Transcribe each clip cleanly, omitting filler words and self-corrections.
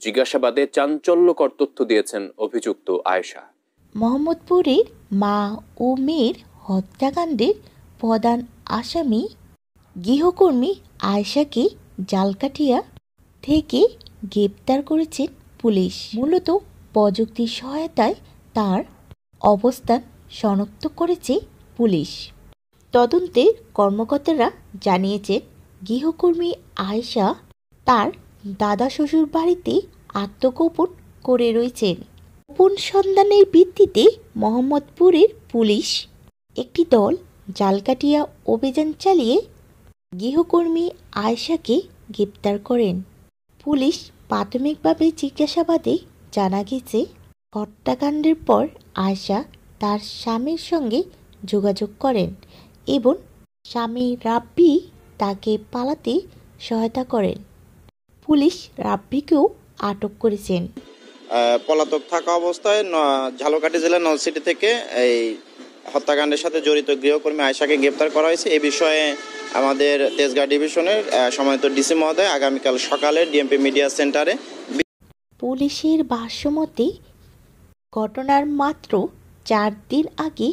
জিজ্ঞাসাবাদে চাঞ্চল্যকর তথ্য দিয়েছেন অভিযুক্ত আয়েশা। মোহাম্মদপুরের মা ও মেয়ের হত্যাকাণ্ডের প্রধান আসামি গৃহকর্মী আয়েশাকে জালকাঠিয়া থেকে গ্রেপ্তার করেছে পুলিশ। মূলত প্রযুক্তির সহায়তায় তার অবস্থান শনাক্ত করেছে পুলিশ। তদন্তের কর্মকর্তারা জানিয়েছেন, গৃহকর্মী আয়েশা তার দাদা শ্বশুর বাড়িতে আত্মগোপন করে রয়েছেন। গোপন সন্ধানের ভিত্তিতে মোহাম্মদপুরের পুলিশ একটি দল জালকাঠিয়া অভিযান চালিয়ে গৃহকর্মী আয়েশাকে গ্রেপ্তার করেন। পুলিশ প্রাথমিকভাবে জিজ্ঞাসাবাদে জানা গেছে, হত্যাকাণ্ডের পর আয়েশা তার স্বামীর সঙ্গে যোগাযোগ করেন এবং স্বামী রাব্বি তাকে পালাতে সহায়তা করেন। পুলিশ রাব্বিকেও আটক করেছেন। পলাতক থাকা অবস্থায় ঝালকাঠি জেলার নলছিটি থেকে এই হত্যাকাণ্ডের সাথে জড়িত গৃহকর্মী আয়েশাকে গ্রেপ্তার করা হয়েছে। এই বিষয়ে আমাদের তেজগাঁ ডিভিশনের সম্মানিত ডিসি মহোদয় আগামীকাল সকালে ডিএমপি মিডিয়া সেন্টারে। পুলিশের ভাষ্যমতে ঘটনার মাত্র 4 দিন আগে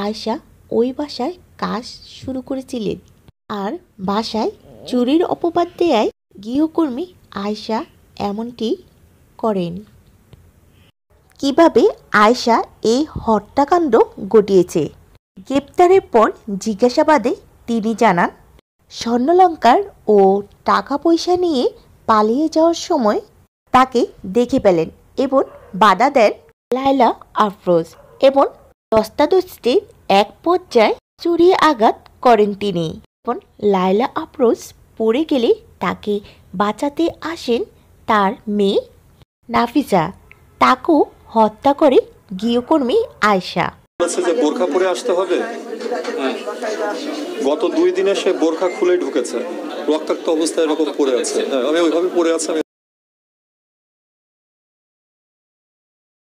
আয়েশা ওই বাসায় কাজ শুরু করেছিলেন। আর বাসায় চুরির অপবাদ দেয় গৃহকর্মী আয়েশা এমনটি করেন। কিভাবে আয়েশা এই হত্যাকাণ্ড ঘটিয়েছে? গ্রেপ্তারের পর জিজ্ঞাসাবাদে তিনি জানান, স্বর্ণালংকার ও টাকা পয়সা নিয়ে পালিয়ে যাওয়ার সময় তাকে দেখে পেলেন এবং বাধা দেন লায়লা আফরোজ এবং ধস্তাধস্তির এক পর্যায়ে চুরি আঘাত করেন তিনি এবং লায়লা আফরোজ পড়ে গেলে তাকে বাঁচাতে আসেন তার মেয়ে নাফিসা। তাকেও হত্যা করে গৃহকর্মী আয়েশা। যে বোরখা পরে আসতে হবে, গত 2 দিনে সে বোরখা খুলে ঢুকেছে, রক্তাক্ত অবস্থায় এরকম পড়ে আছে। আমি ওইভাবে পড়ে আছে।